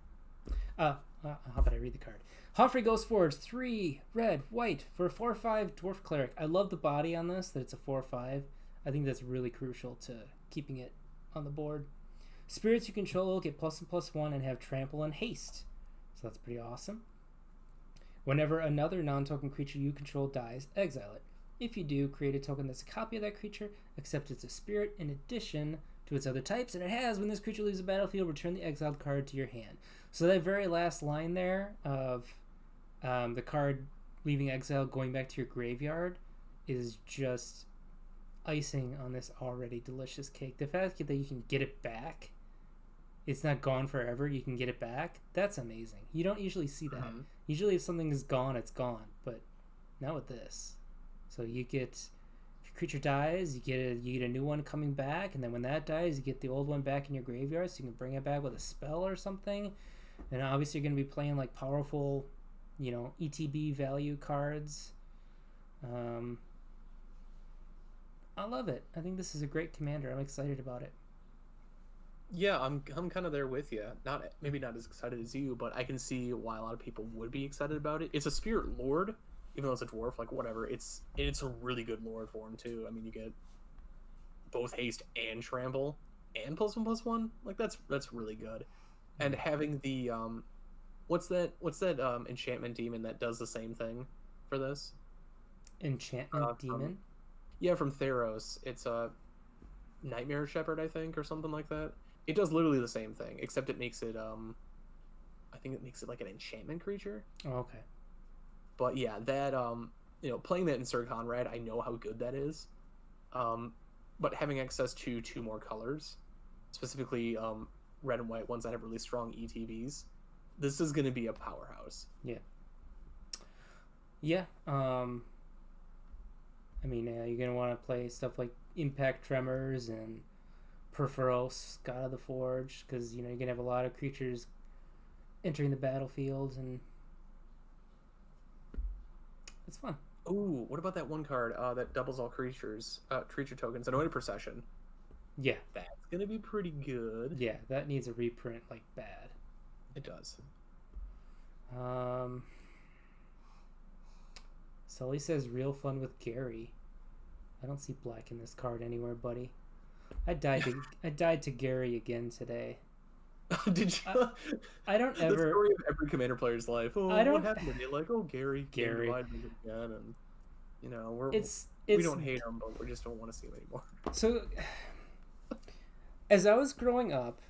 How about I read the card? Huffery Ghost Forge, 3 red, white for a 4/5 dwarf cleric. I love the body on this, that it's a 4/5. I think that's really crucial to keeping it on the board. Spirits you control get +1/+1 and have trample and haste. So that's pretty awesome. Whenever another non-token creature you control dies, exile it. If you do, create a token that's a copy of that creature, except it's a spirit in addition to its other types, and it has, when this creature leaves the battlefield, return the exiled card to your hand. So that very last line there of the card leaving exile going back to your graveyard is just icing on this already delicious cake. The fact that you can get it back, it's not gone forever, you can get it back, that's amazing. You don't usually see that. Mm-hmm. Usually if something is gone, it's gone, but not with this. So you get, if your creature dies, you get a new one coming back, and then when that dies, you get the old one back in your graveyard, so you can bring it back with a spell or something. And obviously you're going to be playing like powerful, ETB value cards. I love it. I think this is a great commander. I'm excited about it. Yeah, I'm kind of there with you. Maybe not as excited as you, but I can see why a lot of people would be excited about it. It's a Spirit Lord, even though it's a dwarf, like whatever. It's a really good Lord form too. I mean, you get both haste and trample and +1/+1. Like that's really good. And having the what's that enchantment demon that does the same thing for this? Enchantment demon? Yeah, from Theros. It's a Nightmare Shepherd, I think, or something like that. It does literally the same thing, except it makes it I think it makes it like an enchantment creature. Oh, okay. But yeah, that playing that in Sir Conrad, I know how good that is. But having access to 2 more colors, specifically red and white ones that have really strong ETBs, this is going to be a powerhouse. Yeah. Yeah. I mean, you're going to want to play stuff like Impact Tremors and Perforos, God of the Forge, because, you're going to have a lot of creatures entering the battlefield, and it's fun. Ooh, what about that one card that doubles all creatures, creature tokens, Anointed Procession? Yeah. That's going to be pretty good. Yeah, that needs a reprint, like, bad. It does. Sully says real fun with Gary. I don't see black in this card anywhere, buddy. I died to Gary again today. Did you? I don't ever. The story of every Commander player's life. Oh, I don't. What happened to me? Like, oh, Gary. Again, and we don't hate him, but we just don't want to see him anymore. So, as I was growing up,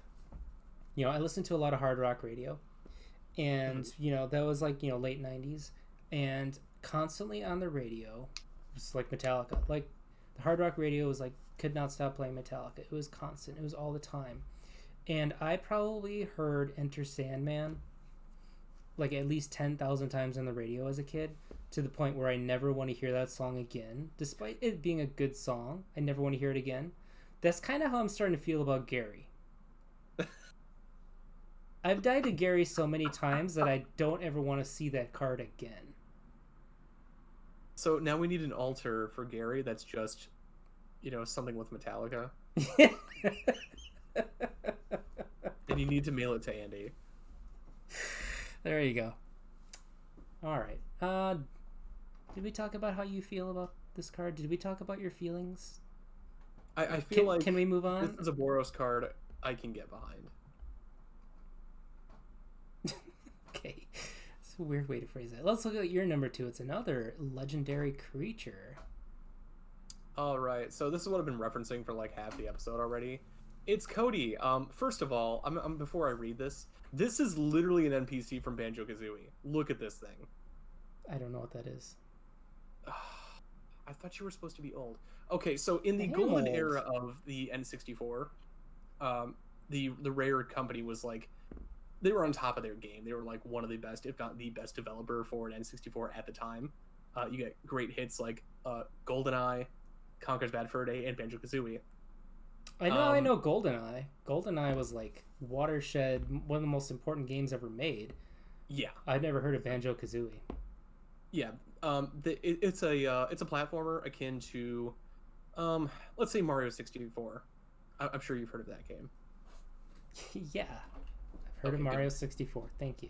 I listened to a lot of hard rock radio, and that was like late '90s, and constantly on the radio, it's like Metallica. Like the hard rock radio was like could not stop playing Metallica. It was constant. It was all the time. And I probably heard Enter Sandman like at least 10,000 times on the radio as a kid, to the point where I never want to hear that song again. Despite it being a good song, I never want to hear it again. That's kind of how I'm starting to feel about Gary. I've died to Gary so many times that I don't ever want to see that card again. So now we need an altar for Gary that's just, something with Metallica. And you need to mail it to Andy. There you go. All right. Did we talk about how you feel about this card? Did we talk about your feelings? I feel like... Can we move on? This is a Boros card I can get behind. Okay. It's a weird way to phrase that. Let's look at your number 2. It's another legendary creature. All right. So this is what I've been referencing for like half the episode already. It's Cody. First of all, before I read this is literally an NPC from Banjo-Kazooie. Look at this thing. I don't know what that is. I thought you were supposed to be old. Okay, so in the golden era of the N64, the Rare company was like, they were on top of their game. They were like one of the best, if not the best developer for an N64 at the time. You get great hits like GoldenEye, Conker's Bad Fur Day, and Banjo-Kazooie. I know GoldenEye. GoldenEye was like watershed, one of the most important games ever made. Yeah. I've never heard of Banjo-Kazooie. Yeah. It's a platformer akin to, let's say Mario 64. I'm sure you've heard of that game. Yeah. I've heard of Mario 64. Thank you.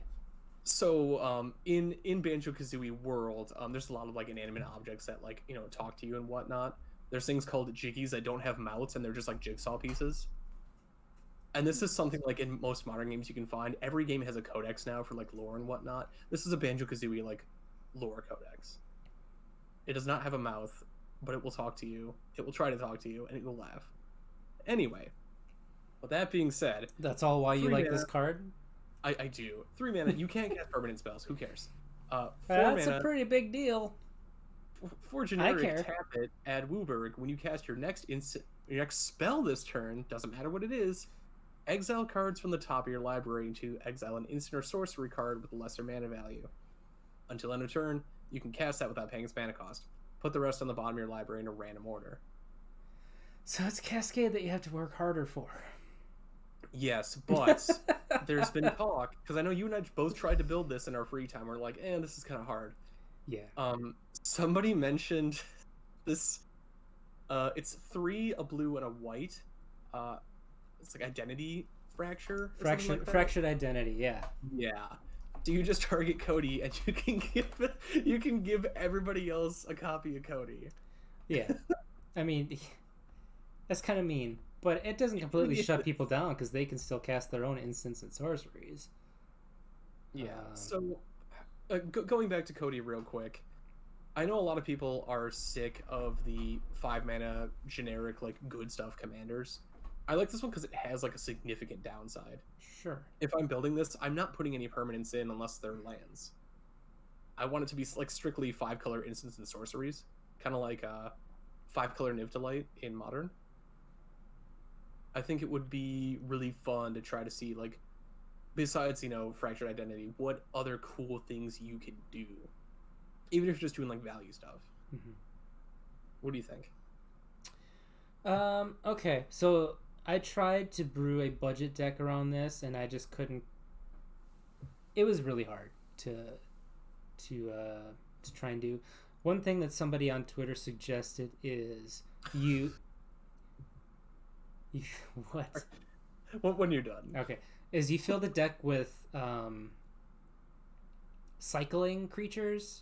So, in Banjo-Kazooie world, there's a lot of like inanimate objects that like, talk to you and whatnot. There's things called jiggies that don't have mouths, and they're just like jigsaw pieces. And this is something like in most modern games you can find. Every game has a codex now for like lore and whatnot. This is a Banjo-Kazooie like lore codex. It does not have a mouth, but it will talk to you. It will try to talk to you, and it will laugh. Anyway, with that being said... That's all why you like this card? I do. 3 mana, you can't cast permanent spells. Who cares? 4 That's mana, a pretty big deal. 4 generic, tap it, add Wooburg. When you cast your next spell this turn, doesn't matter what it is, exile cards from the top of your library to exile an instant or sorcery card with a lesser mana value. Until end of turn, you can cast that without paying its mana cost. Put the rest on the bottom of your library in a random order. So it's Cascade that you have to work harder for. Yes, but there's been talk, because I know you and I both tried to build this in our free time. We're like, this is kind of hard. Yeah. Somebody mentioned this. It's 3, a blue, and a white. It's like identity fracture. Fractured identity. Yeah. Yeah. So you just target Cody, and you can give everybody else a copy of Cody. Yeah. I mean, that's kind of mean, but it doesn't completely shut people down because they can still cast their own instants and sorceries. Yeah. So going back to Cody real quick, I know a lot of people are sick of the 5 mana generic like good stuff commanders. I like this one because it has like a significant downside. Sure. If I'm building this, I'm not putting any permanents in unless they're lands. I want it to be like strictly 5-color instants and sorceries, kind of like 5-color Nivtolite in Modern. I think it would be really fun to try to see, like, besides, Fractured Identity, what other cool things you could do. Even if you're just doing, like, value stuff. Mm-hmm. What do you think? Okay, so I tried to brew a budget deck around this, and I just couldn't... It was really hard to try and do. One thing that somebody on Twitter suggested is what? When you're done. Okay. Is you fill the deck with cycling creatures,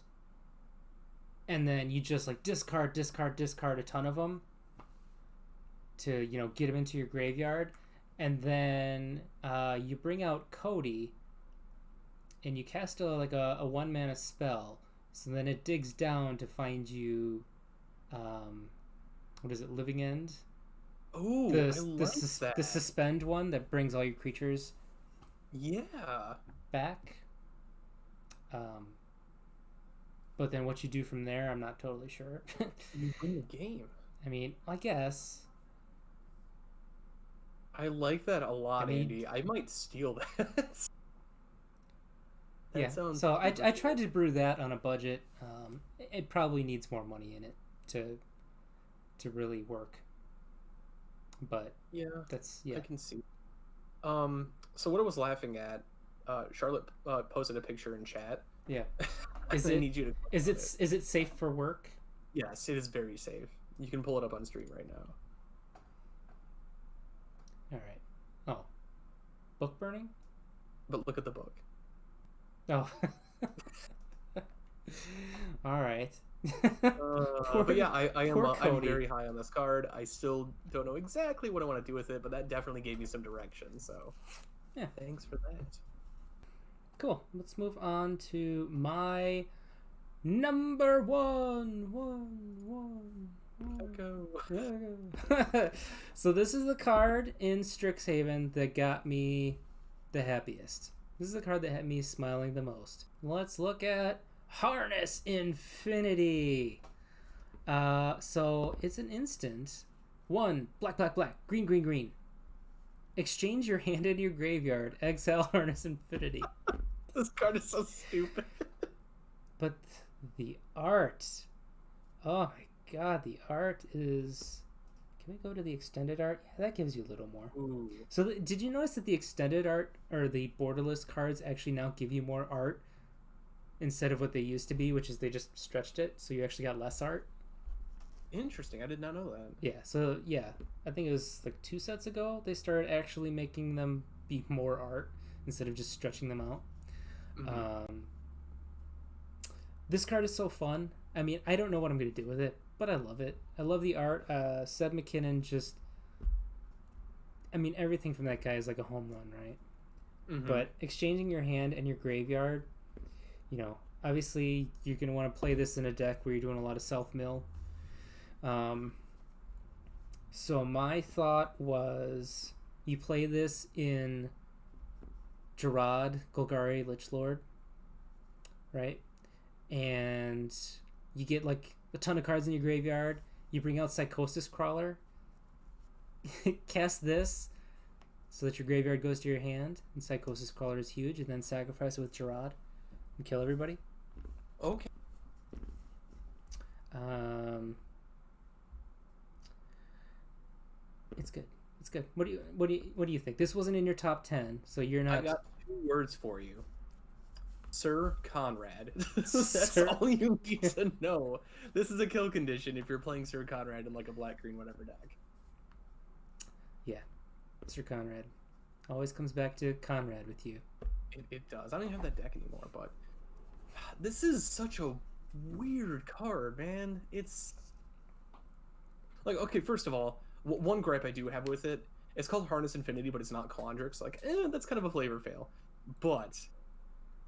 and then you just like discard a ton of them to get them into your graveyard, and then you bring out Cody, and you cast a 1-mana spell. So then it digs down to find you, what is it, Living End? Oh, the suspend one that brings all your creatures back. But then what you do from there, I'm not totally sure. You win the game. I mean, I guess. I like that a lot, Andy. I might steal that. That Yeah. sounds So I super tried to brew that on a budget. It probably needs more money in it to really work. But yeah, that's I can see. So what I was laughing at, Charlotte posted a picture in chat. Yeah. I need you to is it safe for work? Yes, it is very safe. You can pull it up on stream right now. All right. Oh, book burning. But look at the book. Oh. All right. But yeah, I'm Cody. very high on this card. I still don't know exactly what I want to do with it, but that definitely gave me some direction. So Yeah. thanks for that. Cool. Let's move on to my number one. So this is the card in Strixhaven that got me the happiest. This is the card that had me smiling the most. Let's look at Harness Infinity. So it's an instant. 1, black, green, green. Exchange your hand in your graveyard. Exile Harness Infinity. This card is so stupid. But the art. Oh my god, the art is... Can we go to the extended art? Yeah, that gives you a little more. Ooh. So did you notice that the extended art, or the borderless cards, actually now give you more art instead of what they used to be, which is they just stretched it, so you actually got less art? Interesting. I did not know that. Yeah, so yeah, I think it was like 2 sets ago they started actually making them be more art instead of just stretching them out. Mm-hmm. This card is so fun. I mean, I don't know what I'm going to do with it, but I love it. I love the art. Seb McKinnon just... I mean, everything from that guy is like a home run, right? Mm-hmm. But exchanging your hand and your graveyard, you know, obviously you're going to want to play this in a deck where you're doing a lot of self-mill. So my thought was you play this in Gerard, Golgari, Lichlord, right? And you get like a ton of cards in your graveyard. You bring out Psychosis Crawler, cast this so that your graveyard goes to your hand, and Psychosis Crawler is huge, and then sacrifice it with Gerard and kill everybody. Okay. It's good. It's good. What do you think? This wasn't in your top 10, so you're not... I got 2 words for you. Sir Conrad. That's Sir... all you need to know. This is a kill condition if you're playing Sir Conrad in like a black-green whatever deck. Yeah. Sir Conrad. Always comes back to Conrad with you. It does. I don't even have that deck anymore, but this is such a weird card, man. It's like, okay, first of all, one gripe I do have with it, it's called Harness Infinity, but it's not Calandrix. Like, that's kind of a flavor fail. But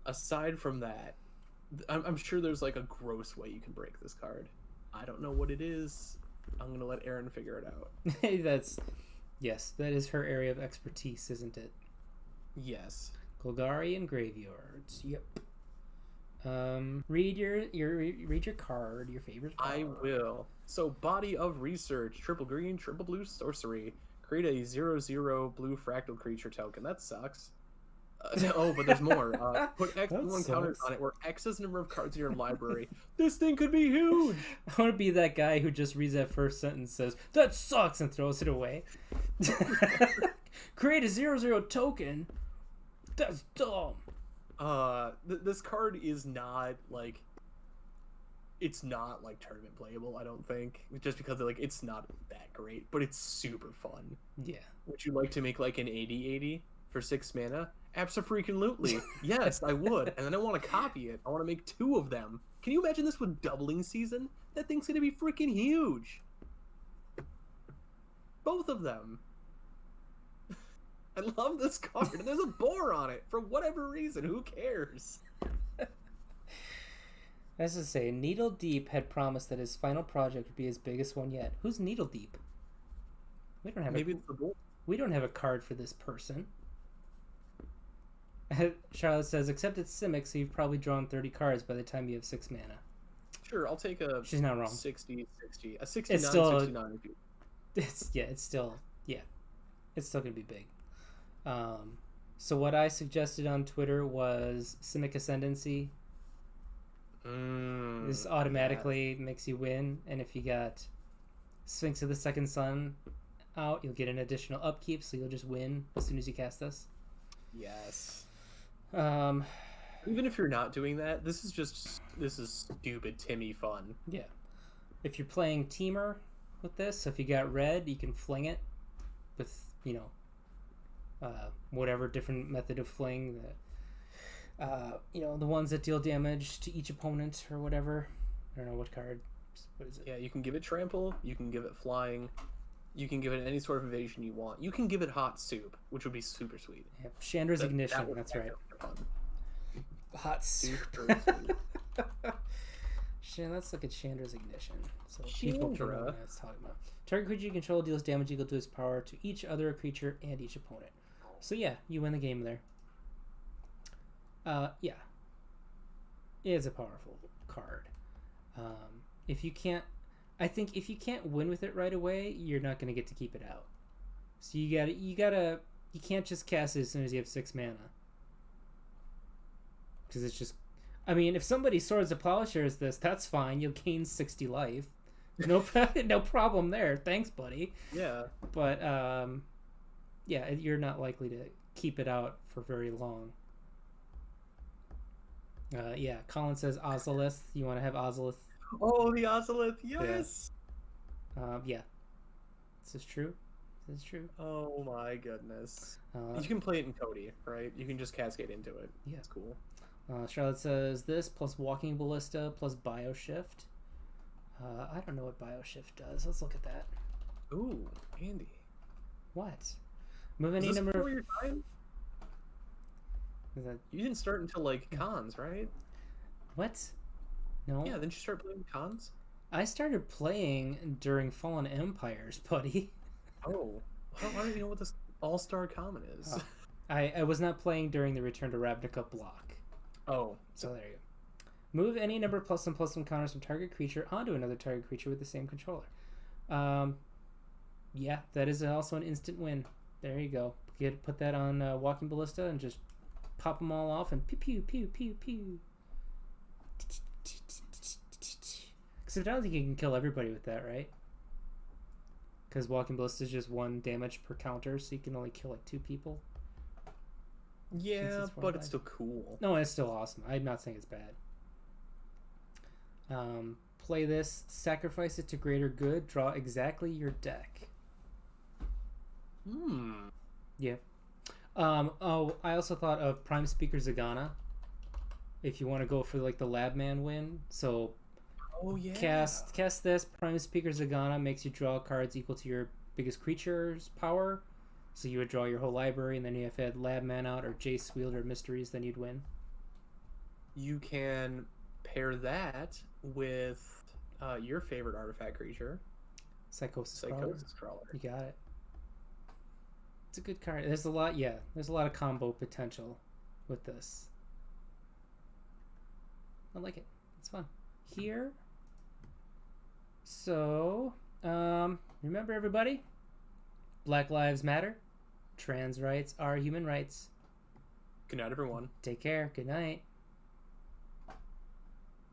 aside from that, I'm sure there's like a gross way you can break this card. I don't know what it is. I'm gonna let Erin figure it out. Yes, that is her area of expertise, isn't it? Yes. Golgari and graveyards. Yep. Read your card, your favorite card. I will. So, Body of Research, triple green, triple blue sorcery. Create a 0/0 blue fractal creature token. That sucks. Oh, but there's more. Put X one counters on it, where X is the number of cards in your library. This thing could be huge. I want to be that guy who just reads that first sentence, says that sucks, and throws it away. Create a 0/0 token. That's dumb. This card is not like, it's not like tournament playable, I don't think, just because it's not that great, but it's super fun. Yeah. Would you like to make like an 80/80 for 6 mana? Abso-freaking-lutely. Yes, I would. And then I want to copy it. I want to make 2 of them. Can you imagine this with doubling season? That thing's gonna be freaking huge. Both of them. I love this card. There's a boar on it for whatever reason. Who cares? As to say, Needle Deep had promised that his final project would be his biggest one yet. Who's Needle Deep? We don't have Maybe it's the boar. We don't have a card for this person. Charlotte says, except it's Simic, so you've probably drawn 30 cards by the time you have 6 mana. Sure, I'll take a... She's not wrong. 60. A 69, it's still, 69. It's still going to be big. So what I suggested on Twitter was Simic Ascendancy. This automatically makes you win, and if you got Sphinx of the Second Sun out, you'll get an additional upkeep, so you'll just win as soon as you cast this. Yes. Even if you're not doing that, this is stupid Timmy fun. Yeah. If you're playing Teamer with this, so if you got red, you can fling it with, whatever different method of fling that the ones that deal damage to each opponent or whatever. I don't know what card. What is it? Yeah, you can give it trample, you can give it flying, you can give it any sort of evasion you want. You can give it hot soup, which would be super sweet. Yeah, Chandra's Ignition, that's right. Hot soup. Let's look at Chandra's Ignition. So people can know what it's talking about. Target creature you control deals damage equal to its power to each other creature and each opponent. So yeah, you win the game there. Yeah. It is a powerful card. If you can't win with it right away, you're not going to get to keep it out. So you can't just cast it as soon as you have 6 mana. Because it's just, if somebody Swords of Plowshares this, that's fine. You'll gain 60 life. No problem there. Thanks, buddy. Yeah. But, yeah, you're not likely to keep it out for very long. Yeah, Colin says Ozolith. You want to have Ozolith? Oh, the Ozolith, yes! Yeah. This is true. This is true. Oh my goodness. You can play it in Cody, right? You can just cascade into it. Yeah. That's cool. Charlotte says this plus Walking Ballista plus Bioshift. I don't know what Bioshift does. Let's look at that. Ooh, Andy. What? Move any Is this number. before your time? Is that... You didn't start until like cons, right? What? No. Yeah, didn't you start playing cons? I started playing during Fallen Empires, buddy. Oh, I don't even know what this all-star common is. Oh. I was not playing during the Return to Ravnica block. Oh. So there you go. Move any number +1/+1 counters from target creature onto another target creature with the same controller. Yeah, that is also an instant win. There you go. Put that on Walking Ballista and just pop them all off and pew pew pew pew pew. Except I don't think you can kill everybody with that, right? Because Walking Ballista is just 1 damage per counter, so you can only kill like 2 people. Yeah, but it's still cool. No, it's still awesome. I'm not saying it's bad. Play this, sacrifice it to greater good, draw exactly your deck. Yeah. Oh, I also thought of Prime Speaker Zagana. If you want to go for like the Labman win, so cast this. Prime Speaker Zagana makes you draw cards equal to your biggest creature's power. So you would draw your whole library, and then you have to add Labman out or Jace Wielder of Mysteries, then you'd win. You can pair that with your favorite artifact creature, Psychosis Trawler. You got it. It's a good card. There's a lot of combo potential with this. I like it. It's fun. Here. So, remember everybody? Black Lives Matter. Trans rights are human rights. Good night, everyone. Take care. Good night.